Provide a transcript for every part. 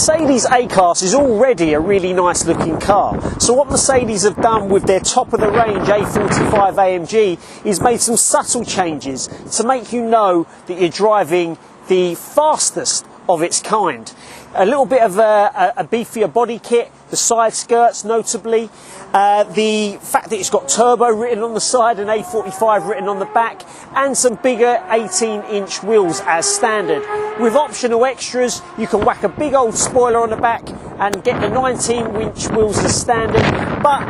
Mercedes A-Class is already a really nice looking car. So what Mercedes have done with their top of the range A45 AMG is made some subtle changes to make you know that you're driving the fastest of its kind. A little bit of a beefier body kit, the side skirts notably, the fact that it's got turbo written on the side and A45 written on the back, and some bigger 18-inch wheels as standard. With optional extras, you can whack a big old spoiler on the back and get the 19-inch wheels as standard, but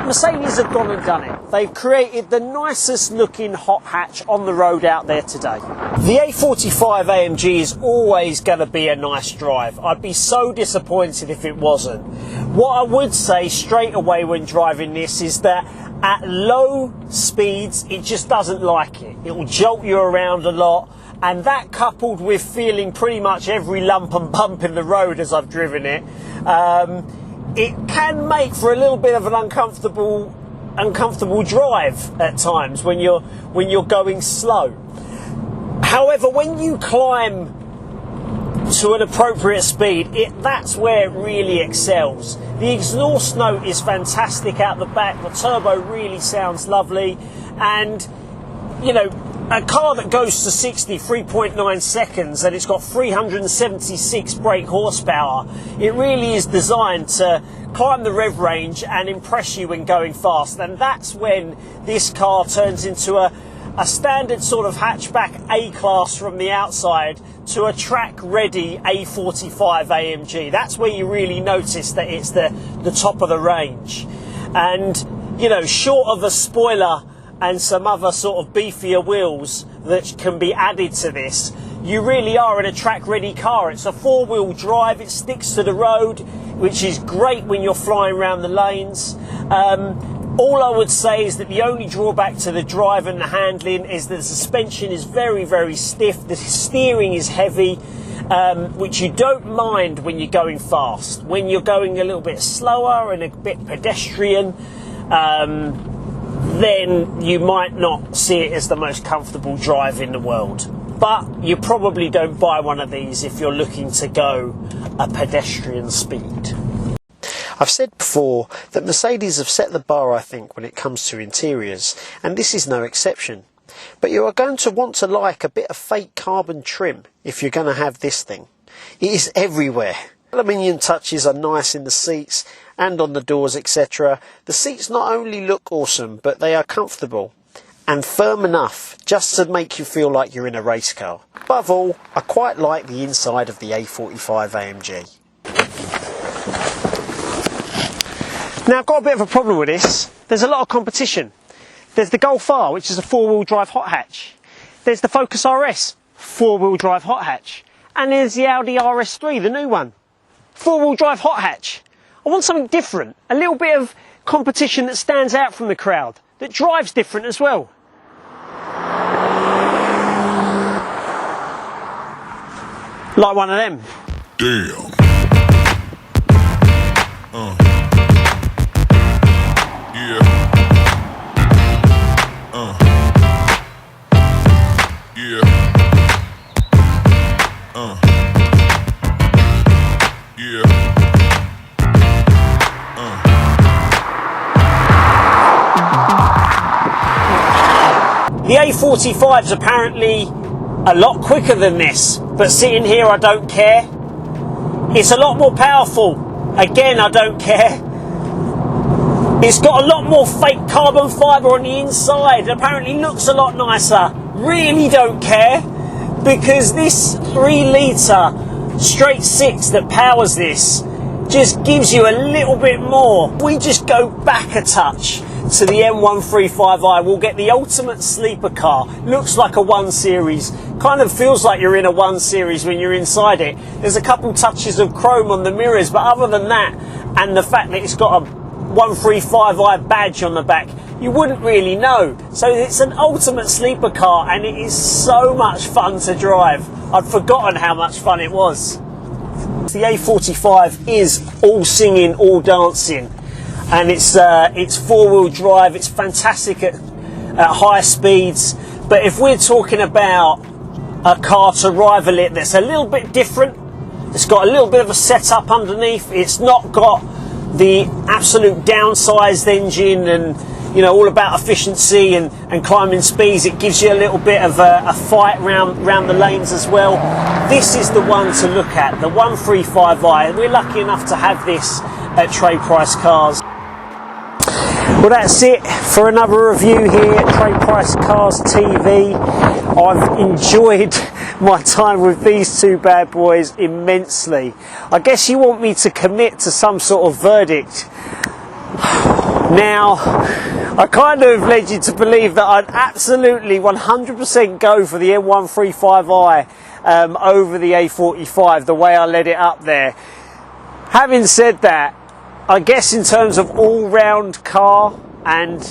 Mercedes have gone and done it. They've created the nicest looking hot hatch on the road out there today. The A45 AMG is always going to be a nice drive. I'd be so disappointed if it wasn't. What I would say straight away when driving this is that at low speeds it just doesn't like it. It will jolt you around a lot, and that coupled with feeling pretty much every lump and bump in the road as I've driven it, it can make for a little bit of an uncomfortable drive at times when you're going slow. However, when you climb to an appropriate speed, that's where it really excels. The exhaust note is fantastic out the back, the turbo really sounds lovely, and you know, a car that goes to 60 3.9 seconds and it's got 376 brake horsepower, it really is designed to climb the rev range and impress you when going fast, and that's when this car turns into a standard sort of hatchback A-Class from the outside to a track-ready A45 AMG. That's where you really notice that it's the top of the range. And, you know, short of a spoiler and some other sort of beefier wheels that can be added to this, you really are in a track-ready car. It's a four-wheel drive, it sticks to the road, which is great when you're flying around the lanes. All I would say is that the only drawback to the drive and the handling is that the suspension is very, very stiff. The steering is heavy, which you don't mind when you're going fast. When you're going a little bit slower and a bit pedestrian, then you might not see it as the most comfortable drive in the world. But you probably don't buy one of these if you're looking to go a pedestrian speed. I've said before that Mercedes have set the bar, I think, when it comes to interiors, and this is no exception. But you are going to want to like a bit of fake carbon trim if you're going to have this thing. It is everywhere. Aluminium touches are nice in the seats and on the doors, etc. The seats not only look awesome, but they are comfortable and firm enough just to make you feel like you're in a race car. Above all, I quite like the inside of the A45 AMG. Now, I've got a bit of a problem with this. There's a lot of competition. There's the Golf R, which is a four-wheel drive hot hatch. There's the Focus RS, four-wheel drive hot hatch. And there's the Audi RS3, the new one, four-wheel drive hot hatch. I want something different, a little bit of competition that stands out from the crowd, that drives different as well. Like one of them. Damn. Yeah. Yeah. Yeah. The A45 is apparently a lot quicker than this, but sitting here I don't care. It's a lot more powerful. Again, I don't care. It's got a lot more fake carbon fibre on the inside. Apparently looks a lot nicer. Really don't care, because this 3 litre straight 6 that powers this just gives you a little bit more. We just go back a touch to the M135i. We'll get the ultimate sleeper car. Looks like a 1 Series. Kind of feels like you're in a 1 Series when you're inside it. There's a couple touches of chrome on the mirrors, but other than that, and the fact that it's got a 135i badge on the back, you wouldn't really know. So it's an ultimate sleeper car, and it is so much fun to drive. I'd forgotten how much fun it was. The A45 is all singing, all dancing, and it's four-wheel drive. It's fantastic at high speeds. But if we're talking about a car to rival it that's a little bit different, It's got a little bit of a setup underneath. It's not got the absolute downsized engine and, you know, all about efficiency and climbing speeds. It gives you a little bit of a fight round the lanes as well. This is the one to look at, the 135i. We're lucky enough to have this at Trade Price Cars. Well, that's it for another review here at Trade Price Cars TV. I've enjoyed my time with these two bad boys immensely. I guess you want me to commit to some sort of verdict. Now, I kind of led you to believe that I'd absolutely 100% go for the M135i over the A45, the way I led it up there. Having said that, I guess in terms of all-round car and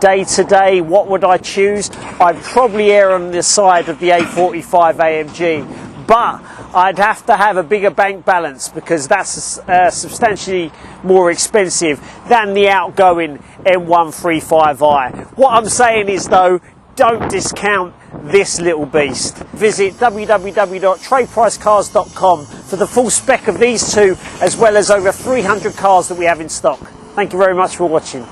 day-to-day, what would I choose? I'd probably err on the side of the A45 AMG, but I'd have to have a bigger bank balance because that's substantially more expensive than the outgoing M135i. What I'm saying is, though, don't discount this little beast. Visit www.tradepricecars.com for the full spec of these two, as well as over 300 cars that we have in stock. Thank you very much for watching.